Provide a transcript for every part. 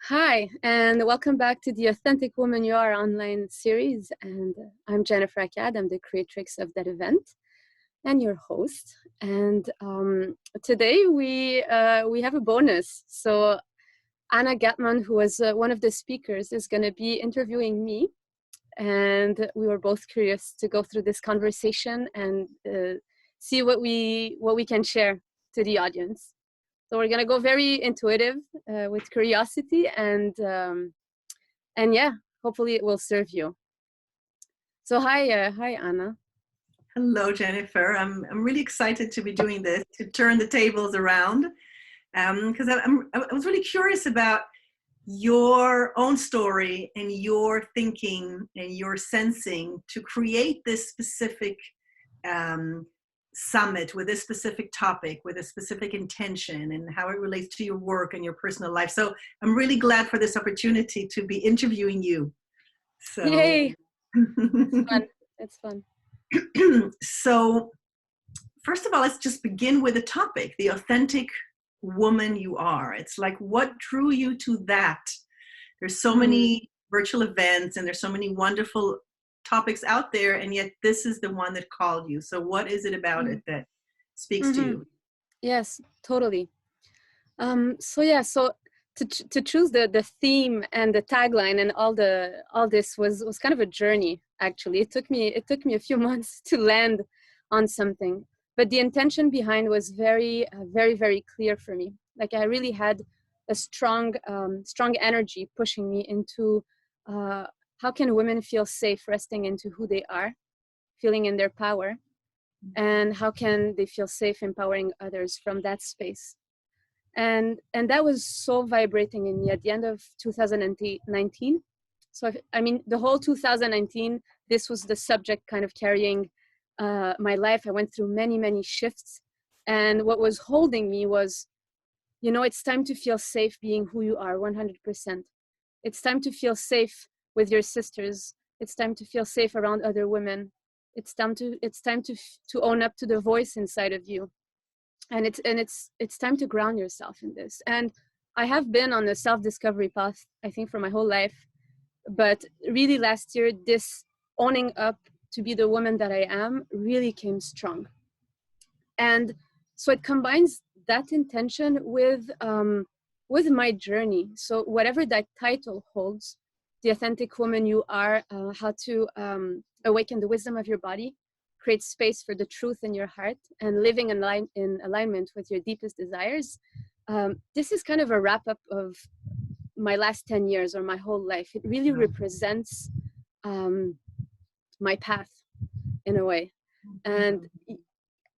Hi, and welcome back to the Authentic Woman You Are online series. And I'm Jennifer Ackad. I'm the creatrix of that event and your host. And today we have a bonus. So Anna Gatman, who was one of the speakers, is going to be interviewing me. And we were both curious to go through this conversation and see what we can share to the audience. So we're gonna go very intuitive with curiosity, and yeah, hopefully it will serve you. So hi Anna. Hello, Jennifer. I'm really excited to be doing this, to turn the tables around, because I was really curious about your own story and your thinking and your sensing to create this specific summit with this specific topic, with a specific intention, and how it relates to your work and your personal life. So I'm really glad for this opportunity to be interviewing you. So Yay. It's fun. So first of all, let's just begin with the topic, the authentic woman you are. It's like, what drew you to that? There's so many virtual events and there's so many wonderful topics out there, and yet this is the one that called you. So what is it about it that speaks to you? Yes, totally. So to choose the theme and the tagline and all this was kind of a journey. Actually, it took me a few months to land on something, but the intention behind was very clear for me. Like, I really had a strong energy pushing me into how can women feel safe resting into who they are, feeling in their power, and how can they feel safe empowering others from that space. And that was so vibrating in me at the end of 2019. So I mean, the whole 2019, this was the subject kind of carrying my life. I went through many shifts, and what was holding me was, it's time to feel safe being who you are 100%. It's time to feel safe with your sisters. It's time to feel safe around other women. It's time to own up to the voice inside of you. And it's time to ground yourself in this. And I have been on a self-discovery path, I think, for my whole life. But really last year, this owning up to be the woman that I am really came strong. And so it combines that intention with my journey. So whatever that title holds, the authentic woman you are, how to awaken the wisdom of your body, create space for the truth in your heart, and living in alignment with your deepest desires. This is kind of a wrap up of my last 10 years or my whole life. It really represents my path in a way. And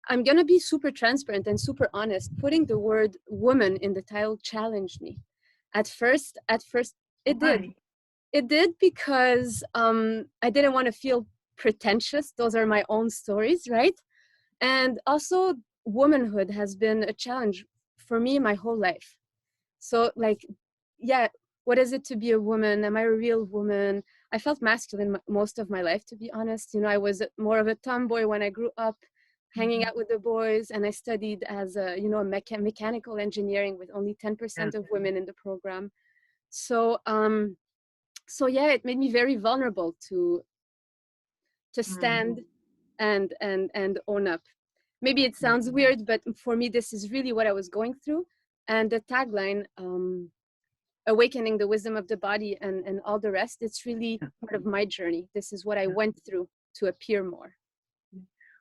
I'm going to be super transparent and super honest. Putting the word woman in the title challenged me. At first, it did. It did because I didn't want to feel pretentious. Those are my own stories, right? And also, womanhood has been a challenge for me my whole life. So, like, yeah, what is it to be a woman? Am I a real woman? I felt masculine most of my life, to be honest. I was more of a tomboy when I grew up, hanging out with the boys, and I studied as a mechanical engineering with only 10% of women in the program. So yeah, it made me very vulnerable to stand and own up. Maybe it sounds weird, but for me, this is really what I was going through. And the tagline, awakening the wisdom of the body and all the rest, it's really part of my journey. This is what I went through to appear more.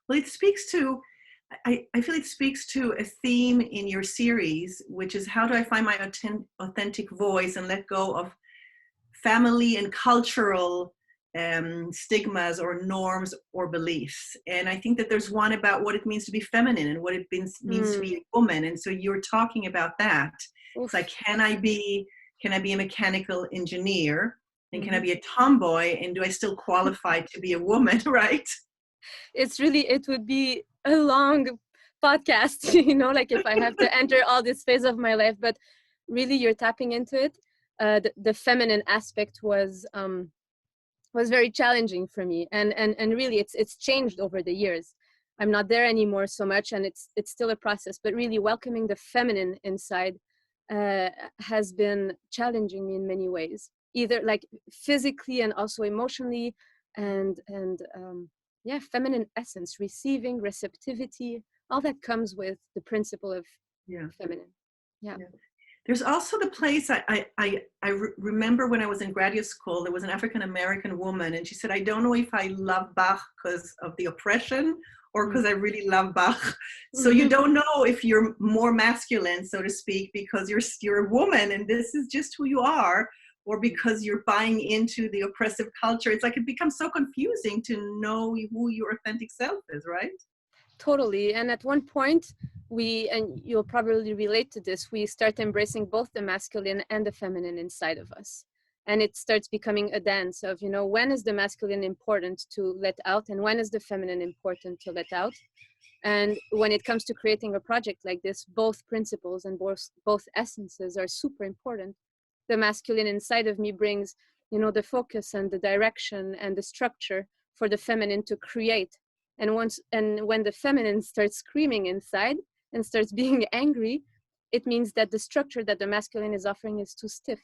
Well, it speaks to, I feel it speaks to a theme in your series, which is how do I find my authentic voice and let go of family and cultural stigmas or norms or beliefs. And I think that there's one about what it means to be feminine and what it means to be a woman. And so you're talking about that. Oof. It's like, can I be a mechanical engineer, and can I be a tomboy, and do I still qualify to be a woman, right? It would be a long podcast, like if I have to enter all this phase of my life, but really you're tapping into it. The feminine aspect was very challenging for me, and really it's changed over the years. I'm not there anymore so much, and it's still a process, but really welcoming the feminine inside has been challenging me in many ways, either like physically and also emotionally, and yeah, feminine essence, receiving, receptivity, all that comes with the principle of Yeah. feminine. Yeah. Yeah. There's also the place remember when I was in graduate school, there was an African American woman, and she said, I don't know if I love Bach because of the oppression or because I really love Bach. So you don't know if you're more masculine, so to speak, because you're a woman and this is just who you are, or because you're buying into the oppressive culture. It's like it becomes so confusing to know who your authentic self is, right? Totally. And at one point, and you'll probably relate to this, we start embracing both the masculine and the feminine inside of us. And it starts becoming a dance of, when is the masculine important to let out and when is the feminine important to let out? And when it comes to creating a project like this, both principles and both essences are super important. The masculine inside of me brings, the focus and the direction and the structure for the feminine to create. And when the feminine starts screaming inside and starts being angry, it means that the structure that the masculine is offering is too stiff.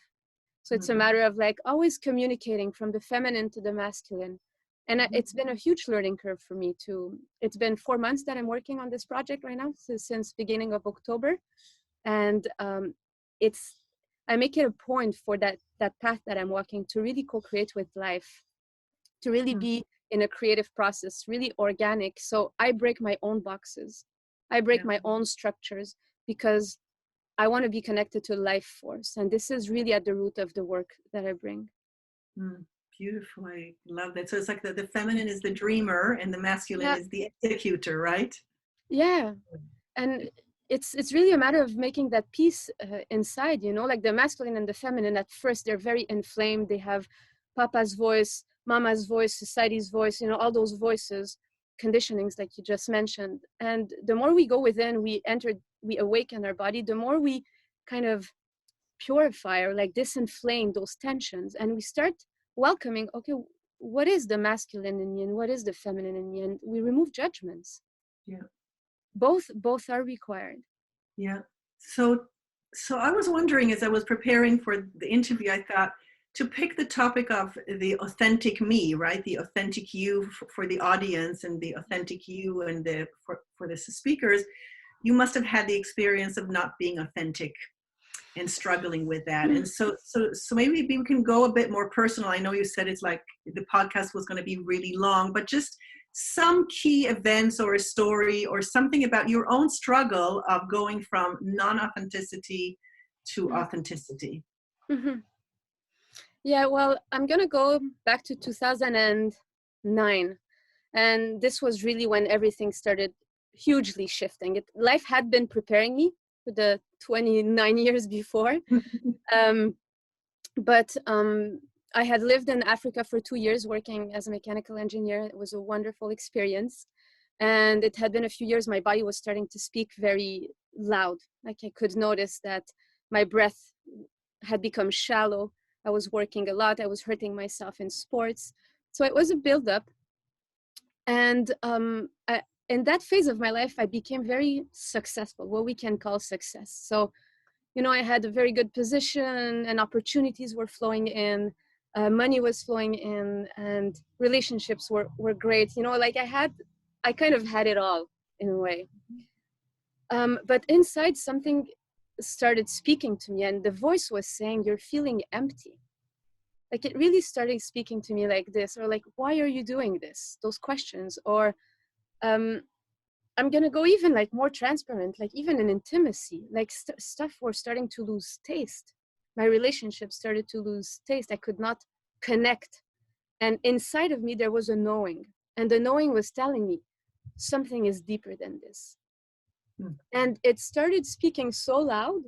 So it's a matter of like always communicating from the feminine to the masculine. And it's been a huge learning curve for me too. It's been 4 months that I'm working on this project right now, since beginning of October. And I make it a point for that path that I'm walking to really co-create with life, to really be in a creative process, really organic. So I break my own boxes. I break my own structures because I want to be connected to life force. And this is really at the root of the work that I bring. Beautiful. I love that. So it's like the feminine is the dreamer and the masculine is the executor, right? Yeah. And it's really a matter of making that peace inside, like the masculine and the feminine. At first, they're very inflamed. They have papa's voice, mama's voice, society's voice, all those voices, conditionings like you just mentioned. And the more we go within, we awaken our body, the more we kind of purify or like disinflame those tensions. And we start welcoming, okay, what is the masculine in me and what is the feminine in me? And we remove judgments. Yeah. Both are required. Yeah. So I was wondering, as I was preparing for the interview, I thought to pick the topic of the authentic me, right? The authentic you for the audience, and the authentic you and for the speakers, you must have had the experience of not being authentic and struggling with that. And so maybe we can go a bit more personal. I know you said it's like the podcast was going to be really long, but just some key events or a story or something about your own struggle of going from non-authenticity to authenticity. Yeah, well, I'm going to go back to 2009. And this was really when everything started hugely shifting. Life had been preparing me for the 29 years before. But I had lived in Africa for 2 years working as a mechanical engineer. It was a wonderful experience. And it had been a few years, my body was starting to speak very loud. Like I could notice that my breath had become shallow. I was working a lot. I was hurting myself in sports. So it was a buildup. And in that phase of my life, I became very successful, what we can call success. So, I had a very good position and opportunities were flowing in, money was flowing in, and relationships were great. I kind of had it all in a way. But inside, something started speaking to me, and the voice was saying, you're feeling empty. Like it really started speaking to me like this, or like, why are you doing this? Those questions. Or I'm going to go even like more transparent, like even in intimacy, like stuff were starting to lose taste. My relationship started to lose taste. I could not connect. And inside of me, there was a knowing. And the knowing was telling me something is deeper than this. And it started speaking so loud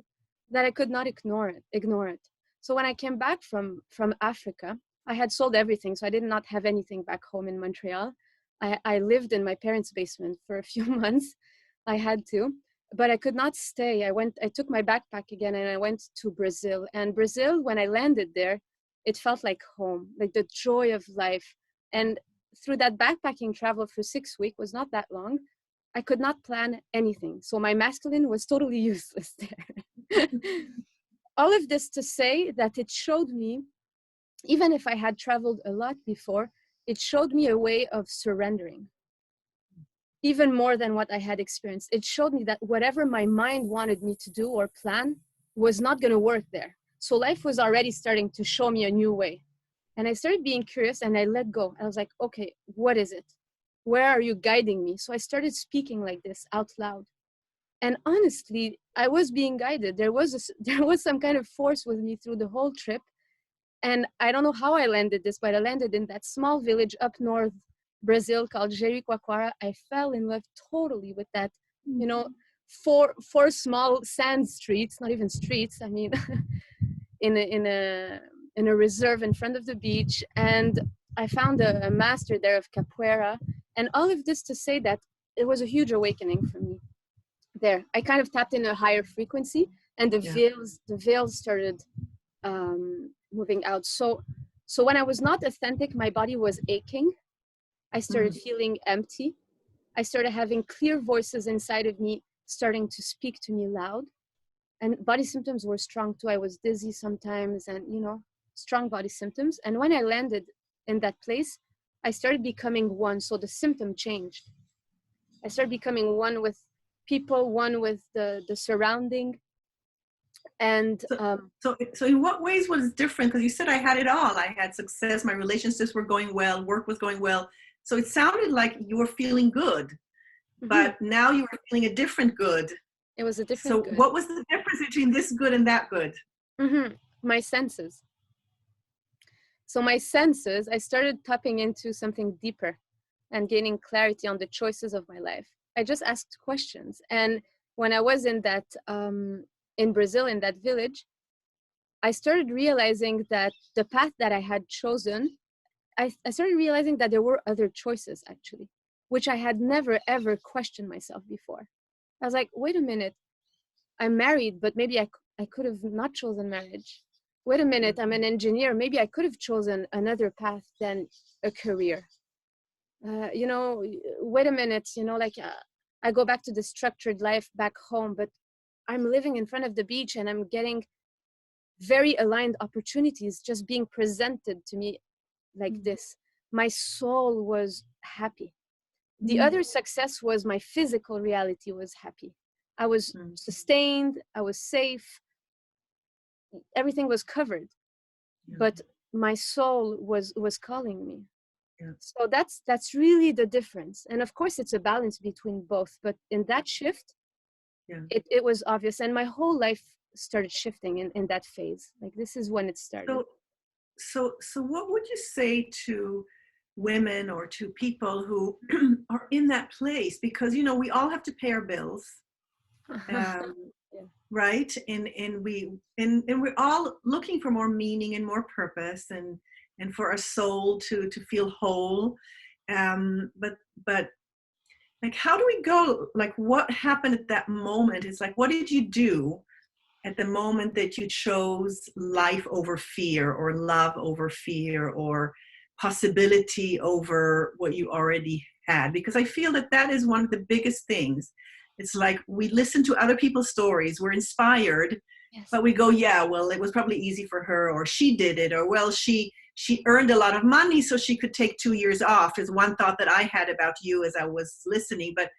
that I could not ignore it. So when I came back from Africa, I had sold everything. So I did not have anything back home in Montreal. I lived in my parents' basement for a few months. I had to, but I could not stay. I took my backpack again and I went to Brazil. And Brazil, when I landed there, it felt like home, like the joy of life. And through that backpacking travel for 6 weeks, was not that long, I could not plan anything. So my masculine was totally useless there. All of this to say that it showed me, even if I had traveled a lot before, it showed me a way of surrendering, even more than what I had experienced. It showed me that whatever my mind wanted me to do or plan was not going to work there. So life was already starting to show me a new way. And I started being curious and I let go. I was like, okay, what is it? Where are you guiding me? So I started speaking like this out loud. And honestly, I was being guided. There was there was some kind of force with me through the whole trip. And I don't know how I landed this, but I landed in that small village up north Brazil called Jericoacoara. I fell in love totally with that, you know, four small sand streets, not even streets. I mean, in a reserve in front of the beach, and I found a master there of capoeira, and all of this to say that it was a huge awakening for me. There, I kind of tapped in a higher frequency, and Yeah. the veils started moving out. So when I was not authentic, my body was aching. I started feeling empty. I started having clear voices inside of me starting to speak to me loud. And body symptoms were strong too. I was dizzy sometimes, and strong body symptoms. And when I landed in that place, I started becoming one. So the symptom changed. I started becoming one with people, one with the surrounding. And So in what ways was it different? Because you said I had it all. I had success. My relationships were going well. Work was going well. So it sounded like you were feeling good, but now you were feeling a different good. It was a different So good. what was the difference between this good and that good? My senses. So my senses, I started tapping into something deeper and gaining clarity on the choices of my life. I just asked questions. And when I was in that, in Brazil, in that village, I started realizing that the path that I had chosen, I started realizing that there were other choices actually, which I had never, ever questioned myself before. I was like, wait a minute, I'm married, but maybe I could have not chosen marriage. Wait a minute, I'm an engineer. Maybe I could have chosen another path than a career. Wait a minute, I go back to the structured life back home, but I'm living in front of the beach and I'm getting very aligned opportunities just being presented to me like this. My soul was happy. The other success was my physical reality was happy. I was sustained, I was safe, everything was covered, but my soul was calling me. So that's really the difference. And of course it's a balance between both, but in that shift, it was obvious. And my whole life started shifting in that phase. Like this is when it started. So what would you say to women or to people who are in that place? Because, we all have to pay our bills. Right. And we're all looking for more meaning and more purpose and for our soul to feel whole. But like, how do we go? Like, what happened at that moment? It's like, what did you do at the moment that you chose life over fear, or love over fear, or possibility over what you already had? Because I feel that is one of the biggest things. It's like we listen to other people's stories, we're inspired, but we go, yeah, well, it was probably easy for her, or she did it, or well, she earned a lot of money so she could take 2 years off, is one thought that I had about you as I was listening. But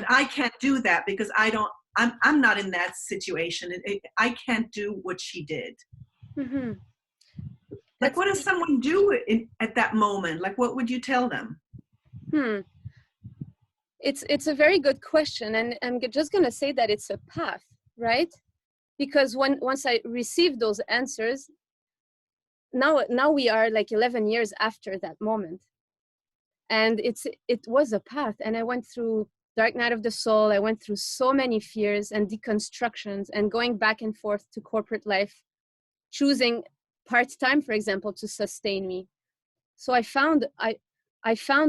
I can't do that because I'm not in that situation. I can't do what she did. Like, what does someone do at that moment? Like, what would you tell them? It's a very good question, and I'm just going to say that it's a path, right? Because once I received those answers, now we are like 11 years after that moment, and it was a path. And I went through dark night of the soul. I went through so many fears and deconstructions, and going back and forth to corporate life, choosing part-time, for example, to sustain me. So I found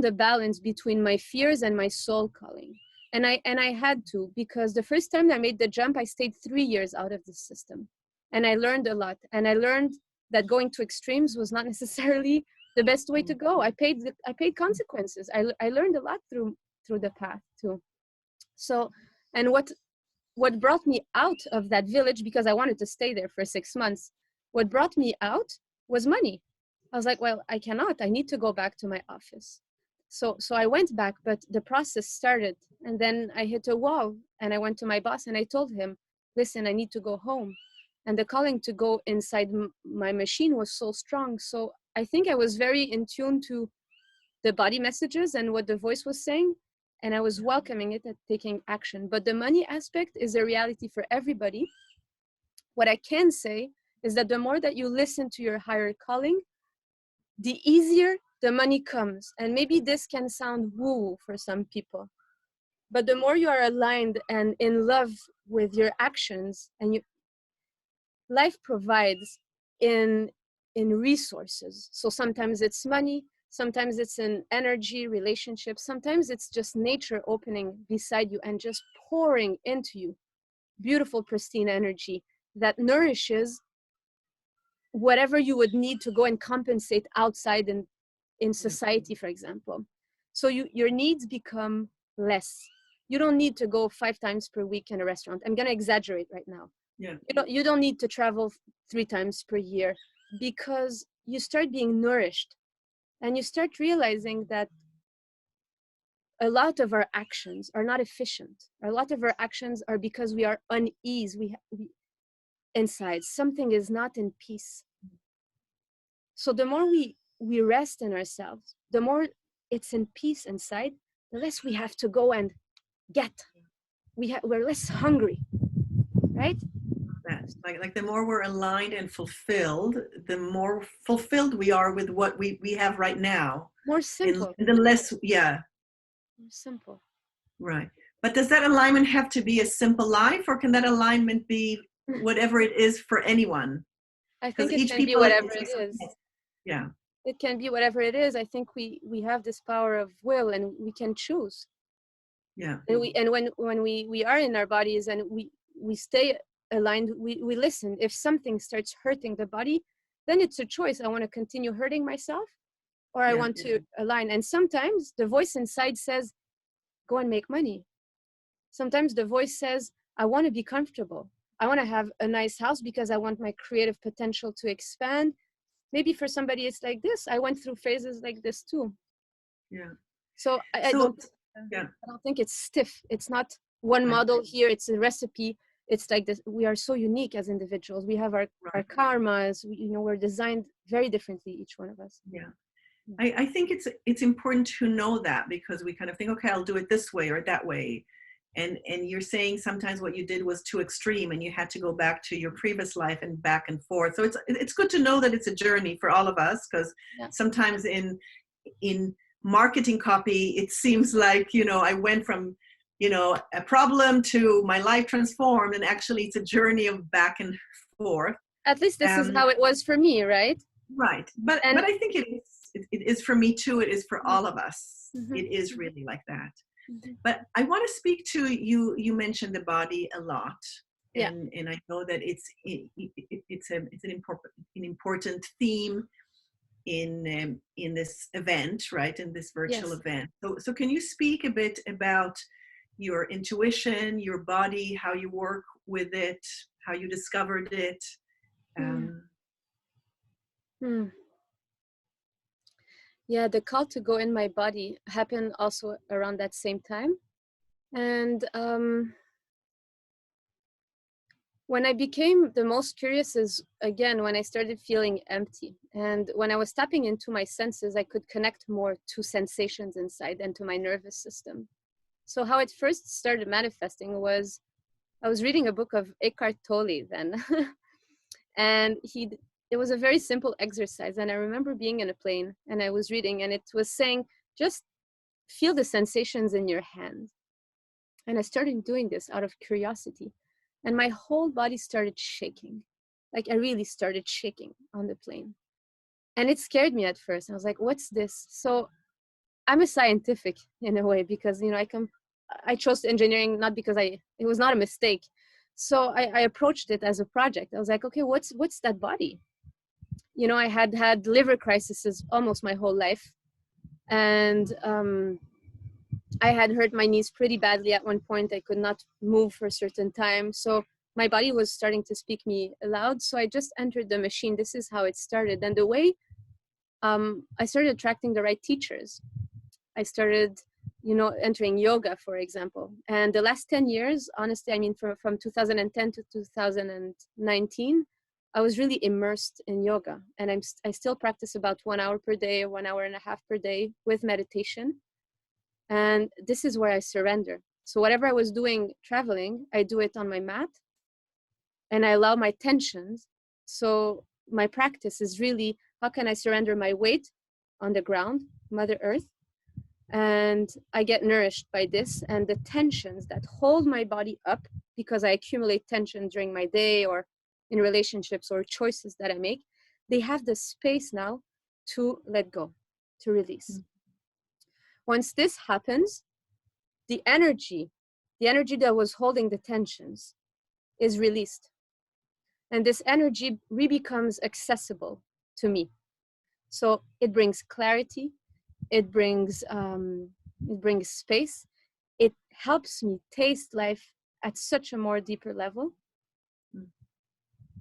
a balance between my fears and my soul calling. And I had to, because the first time I made the jump, I stayed 3 years out of the system. And I learned a lot. And I learned that going to extremes was not necessarily the best way to go. I paid consequences. I learned a lot through the path too. So, and what what brought me out of that village, because I wanted to stay there for 6 months, what brought me out was money. I was like, well, I cannot, I need to go back to my office. So I went back, but the process started, and then I hit a wall, and I went to my boss and I told him, listen, I need to go home. And the calling to go inside my machine was so strong. So I think I was very in tune to the body messages and what the voice was saying, and I was welcoming it and taking action. But the money aspect is a reality for everybody. What I can say is that the more that you listen to your higher calling, the easier the money comes. And maybe this can sound woo for some people, but the more you are aligned and in love with your actions, and life provides in resources. So sometimes it's money, sometimes it's in energy, relationships, sometimes it's just nature opening beside you and just pouring into you beautiful, pristine energy that nourishes whatever you would need to go and compensate outside in society, for example. So your needs become less. You don't need to go 5 times per week in a restaurant. I'm going to exaggerate right now. Yeah. You don't need to travel 3 times per year, because you start being nourished, and you start realizing that a lot of our actions are not efficient. A lot of our actions are because we are unease. We inside something is not in peace. So the more we rest in ourselves, the more it's in peace inside, the less we have to go and get. We're less hungry, right? That like the more we're aligned and fulfilled, the more fulfilled we are with what we have right now. More simple. And the less, yeah. More simple. Right. But does that alignment have to be a simple life, or can that alignment be whatever it is for anyone? I think it can be whatever it is. Yeah. It can be whatever it is. I think we have this power of will, and we can choose. Yeah. And when we are in our bodies and we stay aligned, we listen. If something starts hurting the body, then it's a choice. I want to continue hurting myself, or I want to align. And sometimes the voice inside says, go and make money. Sometimes the voice says, I want to be comfortable. I want to have a nice house because I want my creative potential to expand. Maybe for somebody it's like this. I went through phases like this too. Yeah. So I don't think it's stiff. It's not one model here. It's a recipe. It's like this. We are so unique as individuals. We have our karmas. We're designed very differently, each one of us. Yeah. I think it's important to know that, because we kind of think, okay, I'll do it this way or that way. And you're saying sometimes what you did was too extreme and you had to go back to your previous life and back and forth. So it's good to know that it's a journey for all of us, because sometimes in marketing copy, it seems like, I went from, a problem to my life transformed, and actually it's a journey of back and forth. At least this is how it was for me, right? Right. But I think it is for me too. It is for all of us. Mm-hmm. It is really like that. Mm-hmm. But I want to speak to you. You mentioned the body a lot, and I know that it's an important theme in this event, right? In this virtual event. So can you speak a bit about your intuition, your body, how you work with it, how you discovered it? Yeah, the call to go in my body happened also around that same time. And when I became the most curious is, again, when I started feeling empty. And when I was tapping into my senses, I could connect more to sensations inside and to my nervous system. So how it first started manifesting was, I was reading a book of Eckhart Tolle then. And it was a very simple exercise. And I remember being in a plane and I was reading, and it was saying, just feel the sensations in your hand. And I started doing this out of curiosity. And my whole body started shaking. Like I really started shaking on the plane. And it scared me at first. I was like, what's this? So I'm a scientific in a way, because, I chose engineering not because it was not a mistake. So I approached it as a project. I was like, okay, what's that body? I had liver crises almost my whole life. And I had hurt my knees pretty badly at one point. I could not move for a certain time. So my body was starting to speak me aloud. So I just entered the machine. This is how it started. And the way I started attracting the right teachers. I started, entering yoga, for example. And the last 10 years, honestly, I mean, from 2010 to 2019, I was really immersed in yoga. And I still practice about 1 hour per day, 1.5 hours per day with meditation. And this is where I surrender. So whatever I was doing traveling, I do it on my mat and I allow my tensions. So my practice is really, how can I surrender my weight on the ground, Mother Earth? And I get nourished by this, and the tensions that hold my body up because I accumulate tension during my day or in relationships or choices that I make, they have the space now to let go, to release. Once this happens, the energy that was holding the tensions is released. And this energy becomes accessible to me. So it brings clarity, it brings space. It helps me taste life at such a more deeper level.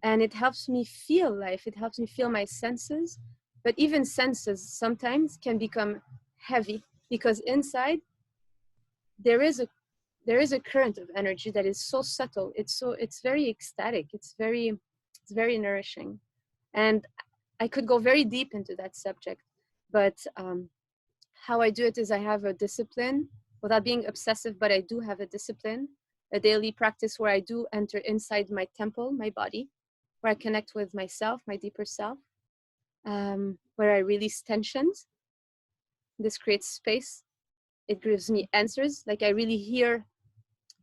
And it helps me feel life. It helps me feel my senses. But even senses sometimes can become heavy because inside there is a current of energy that is so subtle. It's very ecstatic. It's very nourishing. And I could go very deep into that subject, but how I do it is I have a discipline without being obsessive, but I do have a discipline, a daily practice where I do enter inside my temple, my body, where I connect with myself, my deeper self, where I release tensions. This creates space. It gives me answers. Like I really hear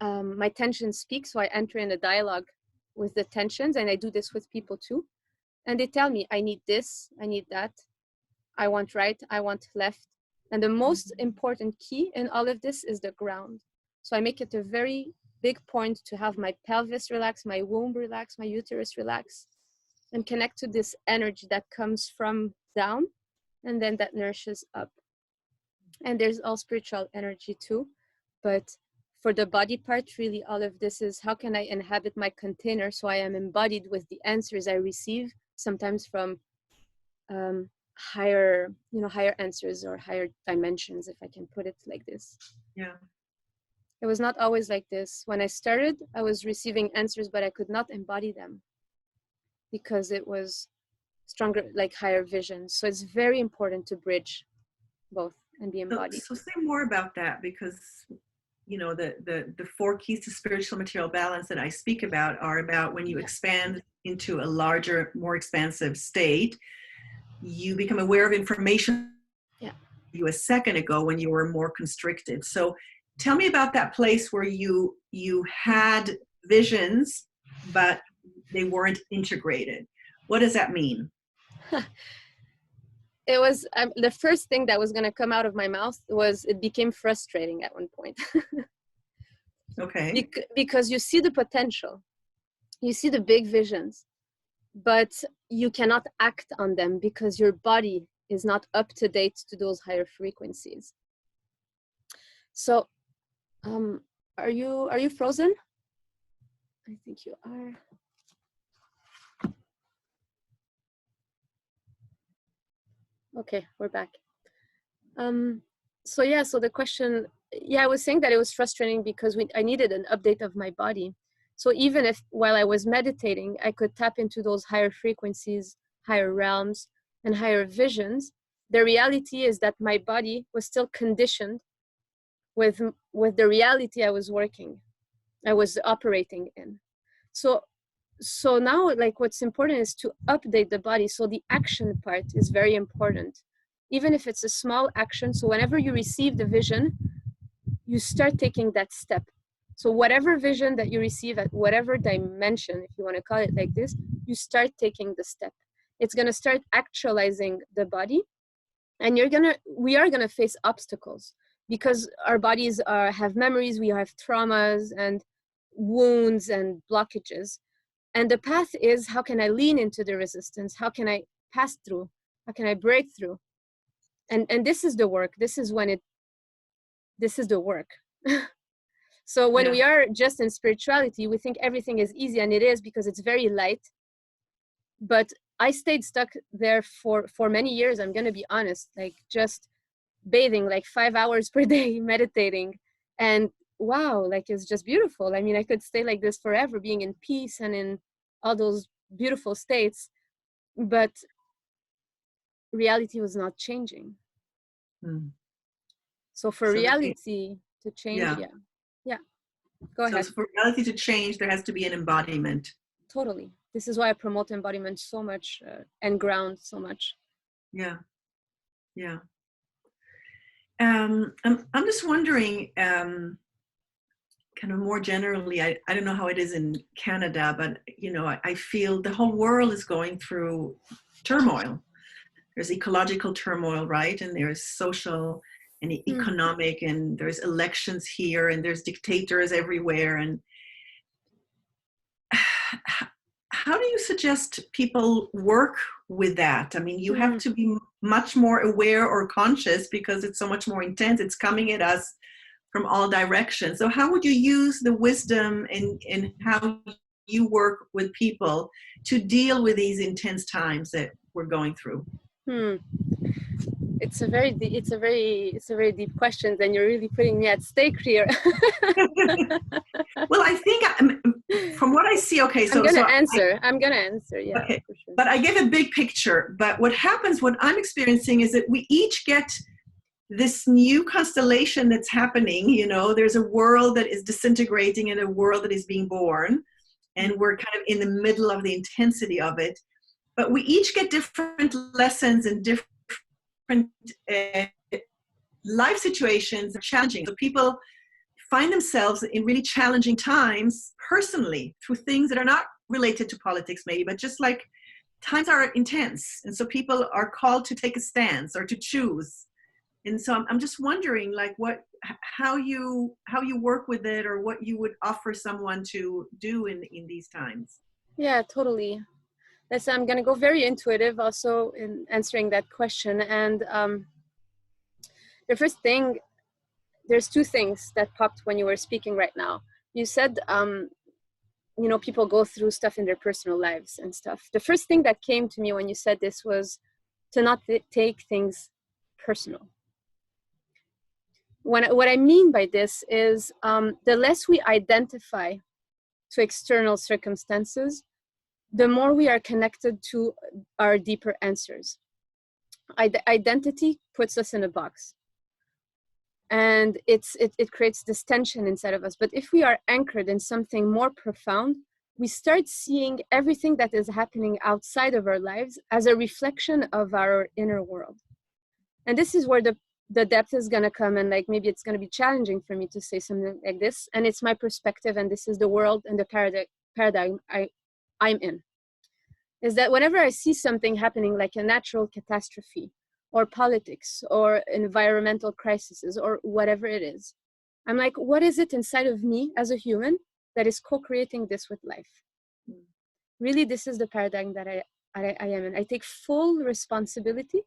my tensions speak. So I enter in a dialogue with the tensions, and I do this with people too. And they tell me, I need this, I need that. I want right, I want left. And the most important key in all of this is the ground. So I make it a very big point to have my pelvis relax, my womb relax, my uterus relax, and connect to this energy that comes from down and then that nourishes up. And there's all spiritual energy too. But for the body part, really all of this is how can I inhabit my container so I am embodied with the answers I receive, sometimes from higher answers or higher dimensions, if I can put it like this. Yeah. It was not always like this. When I started, I was receiving answers, but I could not embody them because it was stronger, like higher vision. So it's very important to bridge both and be embodied. So say more about that, because the 4 keys to spiritual material balance that I speak about are about when you expand into a larger, more expansive state, you become aware of information you a second ago when you were more constricted. So tell me about that place where you had visions, but they weren't integrated. What does that mean? It was the first thing that was going to come out of my mouth was it became frustrating at one point. Okay. Because you see the potential, you see the big visions, but you cannot act on them because your body is not up to date to those higher frequencies. So are you frozen? I think you are. Okay, we're back. So the question, I was saying that it was frustrating because I needed an update of my body. So even if while I was meditating, I could tap into those higher frequencies, higher realms, and higher visions, the reality is that my body was still conditioned with the reality I was operating in. So now, like, what's important is to update the body. So the action part is very important, even if it's a small action. So whenever you receive the vision, you start taking that step. So whatever vision that you receive at whatever dimension, if you want to call it like this, you start taking the step. It's going to start actualizing the body, and we are going to face obstacles because our bodies have memories, we have traumas and wounds and blockages. And the path is, how can I lean into the resistance? How can I pass through? How can I break through? And this is the work. This is when this is the work. So when Yeah. we are just in spirituality, we think everything is easy, and it is, because it's very light. But I stayed stuck there for many years. I'm gonna be honest, like just bathing like 5 hours per day, meditating, and wow, like it's just beautiful. I mean, I could stay like this forever, being in peace and in all those beautiful states, but reality was not changing. Mm. So for So reality to change, yeah. yeah, go So ahead. for reality to change, there has to be an embodiment. Totally. This is why I promote embodiment so much, and ground so much. Yeah. Yeah. I'm just wondering, kind of more generally, I don't know how it is in Canada, but I feel the whole world is going through turmoil. There's ecological turmoil, right? And there's social and economic, and there's elections here, and there's dictators everywhere. And how do you suggest people work with that? I mean, you have to be much more aware or conscious because it's so much more intense. It's coming at us from all directions. So how would you use the wisdom in how you work with people to deal with these intense times that we're going through? It's a very deep question, and you're really putting me at stake here. Well, I think from what I see, okay, I'm so gonna answer. Yeah, okay, for sure. but I get a big picture. But what happens, what I'm experiencing, is that we each get this new constellation that's happening. There's a world that is disintegrating and a world that is being born, and we're kind of in the middle of the intensity of it. But we each get different lessons and different life situations are challenging. So people find themselves in really challenging times personally through things that are not related to politics maybe, but just like times are intense. And so people are called to take a stance or to choose. And so I'm just wondering, like, how you work with it, or what you would offer someone to do in these times. Yeah, totally. I'm going to go very intuitive also in answering that question. And the first thing, there's two things that popped when you were speaking right now. You said, people go through stuff in their personal lives and stuff. The first thing that came to me when you said this was to not take things personal. What I mean by this is the less we identify to external circumstances, the more we are connected to our deeper answers. Identity puts us in a box, and it creates this tension inside of us. But if we are anchored in something more profound, we start seeing everything that is happening outside of our lives as a reflection of our inner world. And this is where the depth is going to come, and like maybe it's going to be challenging for me to say something like this, and it's my perspective, and this is the world and the paradigm I'm in. Is that whenever I see something happening, like a natural catastrophe or politics or environmental crises or whatever it is, I'm like, what is it inside of me as a human that is co-creating this with life? Really, this is the paradigm that I am in. I take full responsibility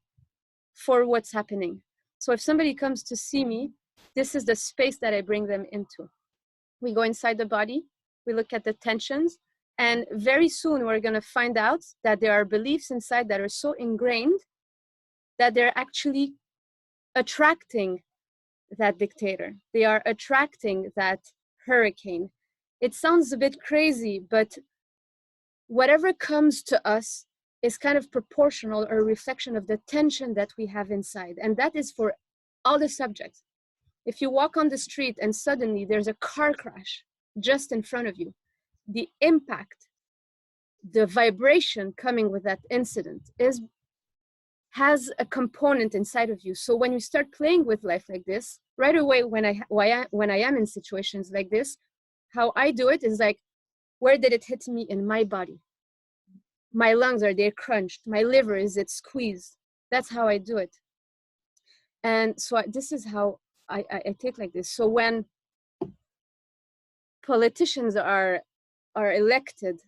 for what's happening. So if somebody comes to see me, this is the space that I bring them into. We go inside the body, we look at the tensions, and very soon we're going to find out that there are beliefs inside that are so ingrained that they're actually attracting that dictator. They are attracting that hurricane. It sounds a bit crazy, but whatever comes to us is kind of proportional or a reflection of the tension that we have inside. And that is for all the subjects. If you walk on the street and suddenly there's a car crash just in front of you, the impact, the vibration coming with that incident has a component inside of you. So when you start playing with life like this, right away when I am in situations like this, how I do it is like, where did it hit me in my body? My lungs, are they crunched? My liver, is it squeezed? That's how I do it. And so this is how I take like this. So when politicians are elected,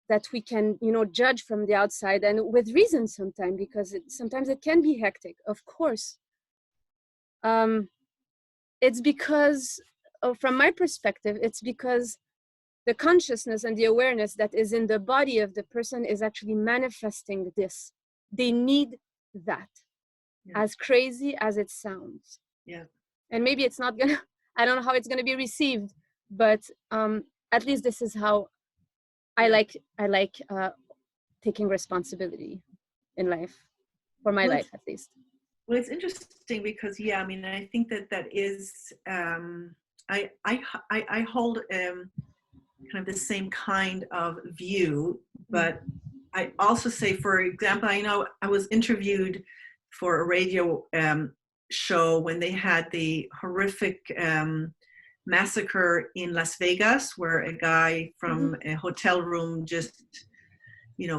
that we can judge from the outside, and with reason sometimes, because sometimes it can be hectic, of course. it's because, from my perspective, it's because the consciousness and the awareness that is in the body of the person is actually manifesting this. They need that, as crazy as it sounds. Yeah. And maybe it's not gonna, I don't know how it's gonna be received, but at least this is how I like taking responsibility in life, for my life at least. Well, it's interesting because, yeah, I mean, I think that is, I hold kind of the same kind of view, but I also say, for example, I know I was interviewed for a radio show when they had the horrific massacre in Las Vegas, where a guy from a hotel room just,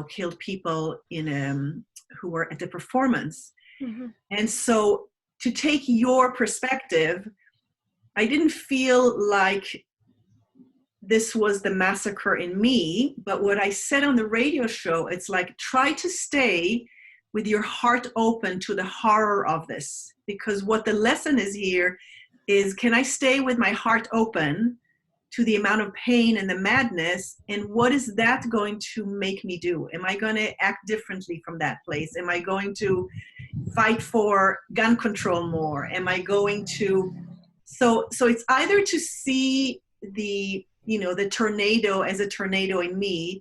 killed people who were at the performance. And so, to take your perspective, I didn't feel like this was the massacre in me, but what I said on the radio show, it's like, try to stay with your heart open to the horror of this, because what the lesson is here is, can I stay with my heart open to the amount of pain and the madness, and what is that going to make me do? Am I going to act differently from that place? Am I going to fight for gun control more? Am I going to, so it's either to see the tornado as a tornado in me,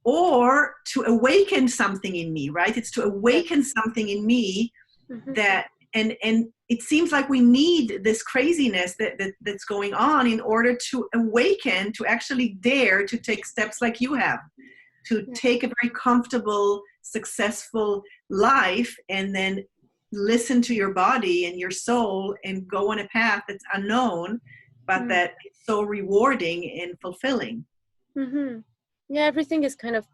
or to awaken something in me, right? It's to awaken something in me that, and it seems like we need this craziness that's going on in order to awaken, to actually dare to take steps like you have, to take a very comfortable, successful life, and then listen to your body and your soul and go on a path that's unknown, but that is so rewarding and fulfilling. Yeah, everything is kind of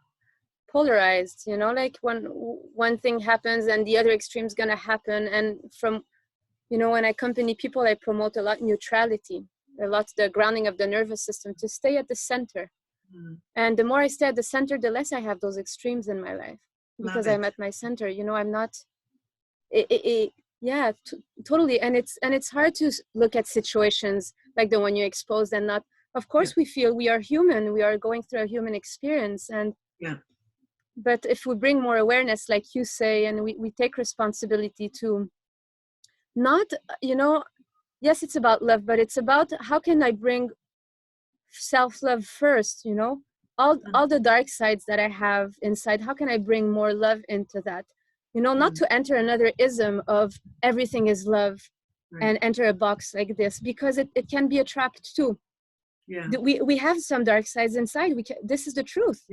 polarized, like when one thing happens and the other extreme is going to happen. And from, when I accompany people, I promote a lot neutrality, a lot the grounding of the nervous system, to stay at the center. And the more I stay at the center, the less I have those extremes in my life, because I'm at my center. I'm not totally. And it's hard to look at situations like the one you exposed and not, of course we feel we are human, we are going through a human experience, and but if we bring more awareness, like you say, and we take responsibility to not, yes, it's about love, but it's about how can I bring self-love first, all the dark sides that I have inside, how can I bring more love into that, not to enter another ism of everything is love and enter a box like this, because it can be a trap too. We have some dark sides inside. This is the truth.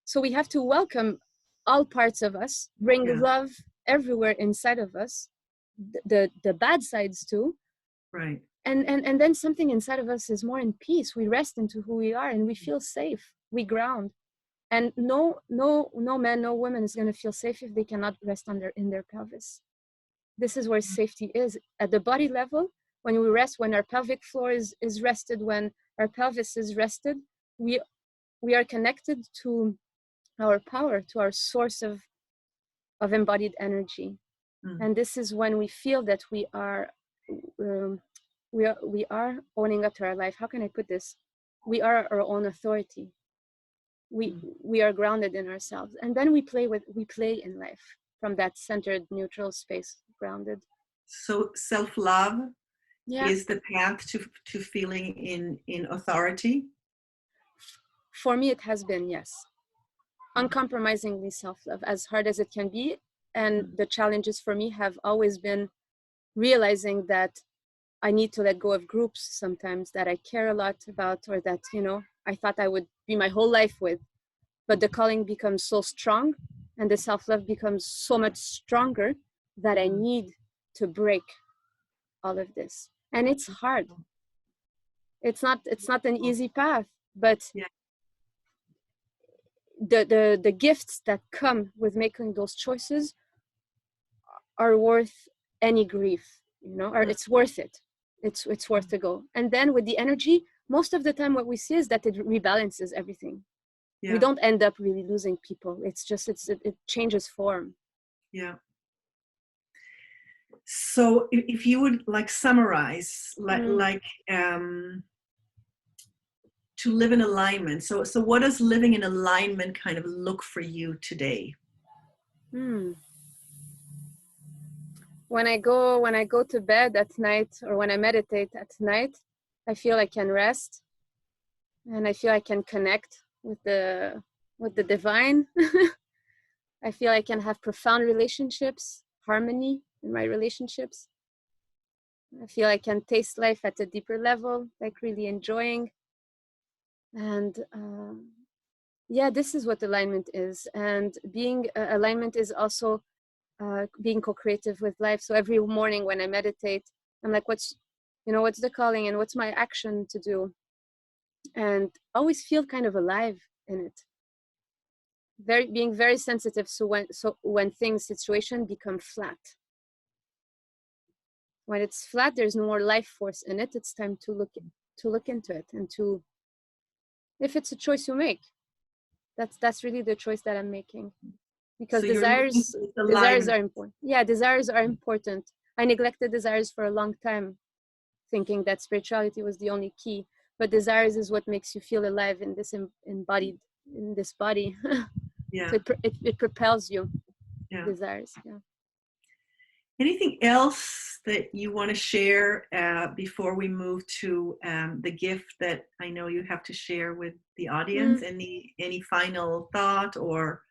So we have to welcome all parts of us, bring love everywhere inside of us, the bad sides too. Right. And then something inside of us is more in peace. We rest into who we are and we feel safe. We ground. And no man, no woman is going to feel safe if they cannot rest in their pelvis. This is where safety is. At the body level, when we rest, when our pelvic floor is rested, when our pelvis is rested, we are connected to our power, to our source of embodied energy. And this is when we feel that we are owning up to our life. How can I put this? We are our own authority. We are grounded in ourselves, and then we play in life from that centered, neutral space, grounded. So self-love is the path to feeling in authority. For me, it has been, yes. Uncompromisingly self-love, as hard as it can be. And the challenges for me have always been realizing that I need to let go of groups sometimes that I care a lot about, or that, I thought I would be my whole life with. But the calling becomes so strong and the self-love becomes so much stronger that I need to break all of this. And it's hard. It's not an easy path, but the gifts that come with making those choices are worth any grief, or it's worth it. It's worth to go. And then with the energy, most of the time what we see is that it rebalances everything. We don't end up really losing people. It's just it changes form. So if you would like summarize, Mm. to live in alignment. So what does living in alignment kind of look for you today? Mm. When I go to bed at night, or when I meditate at night, I feel I can rest, and I feel I can connect with the divine. I feel I can have profound relationships, harmony in my relationships. I feel I can taste life at a deeper level, like really enjoying. And yeah, this is what alignment is. And being alignment is also being co-creative with life. So every morning when I meditate, I'm like, what's the calling, and what's my action to do? And always feel kind of alive in it. Being very sensitive. So when things, situation become flat. When it's flat, there's no more life force in it. It's time to look into it, and to, if it's a choice you make, that's really the choice that I'm making. Because So you're looking for this desires alignment. are important. Yeah, desires are important. I neglected desires for a long time, thinking that spirituality was the only key. But desires is what makes you feel alive in this embodied in this body. Yeah, So it propels you. yeah. Desires. Yeah. Anything else that you want to share before we move to the gift that I know you have to share with the audience? Mm. Any final thought or?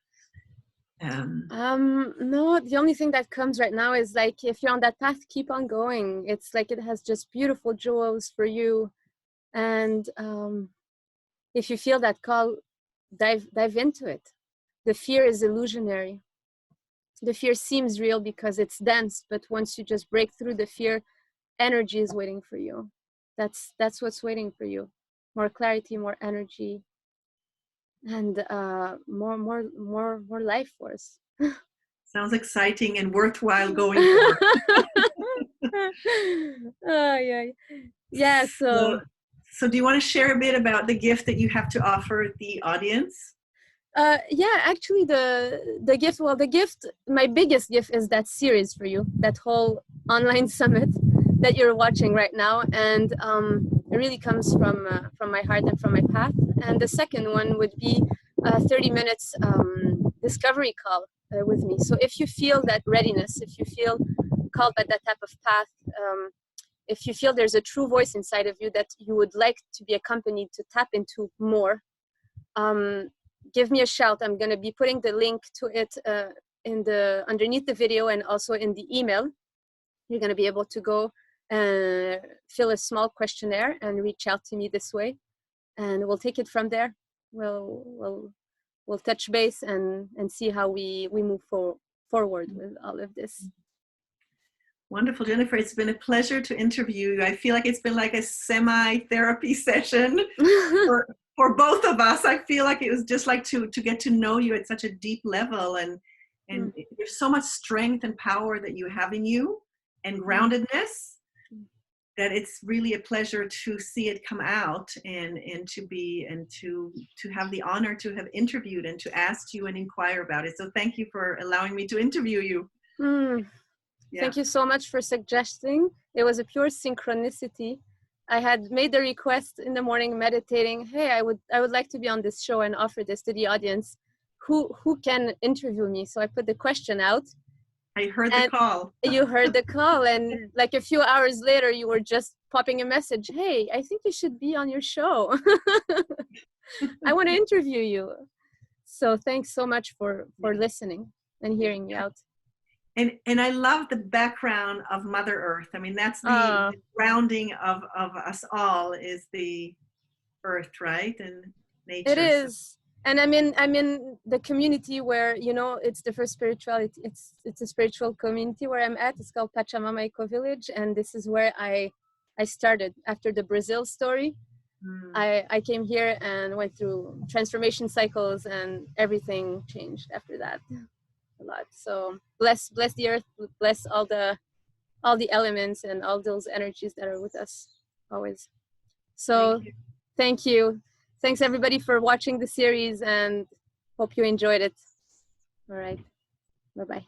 No, the only thing that comes right now is like, if you're on that path, keep on going. It's like it has just beautiful jewels for you. And if you feel that call, dive into it. The fear is illusionary. The fear seems real because it's dense, but once you just break through the fear, energy is waiting for you. That's what's waiting for you. More clarity, more energy, and more life force. Sounds exciting and worthwhile going for. Oh yeah, yeah. So, So so do you want to share a bit about the gift that you have to offer the audience? yeah, actually, the gift. Well, the gift. My biggest gift is that series for you. That whole online summit that you're watching right now, and it really comes from my heart and from my path. And the second one would be a 30 minutes discovery call with me. So if you feel that readiness, if you feel called by that type of path, if you feel there's a true voice inside of you that you would like to be accompanied to tap into more, give me a shout. I'm going to be putting the link to it underneath the video, and also in the email. You're going to be able to go and fill a small questionnaire and reach out to me this way, and we'll take it from there. We'll touch base and see how we move forward with all of this. Wonderful, Jennifer. It's been a pleasure to interview you. I feel like it's been like a semi-therapy session for both of us. I feel like it was just like to get to know you at such a deep level, and there's so much strength and power that you have in you, and groundedness, that it's really a pleasure to see it come out, and to have the honor to have interviewed and to ask you and inquire about it. So thank you for allowing me to interview you. Yeah. Thank you so much for suggesting. It was a pure synchronicity. I had made the request in the morning meditating, hey, I would like to be on this show and offer this to the audience. Who can interview me? So I put the question out. I heard the call. You heard the call, and like a few hours later, you were just popping a message, hey, I think you should be on your show. I want to interview you. So thanks so much for listening and hearing me out. And I love the background of Mother Earth. I mean, that's the grounding of us all, is the earth, right? And nature. It is. And I'm in the community where, it's the first spirituality. It's a spiritual community where I'm at. It's called Pachamama Eco Village. And this is where I started after the Brazil story. I came here and went through transformation cycles, and everything changed after that a lot. So bless the earth, bless all the elements and all those energies that are with us always. So thank you. Thanks everybody for watching the series, and hope you enjoyed it. All right. Bye-bye.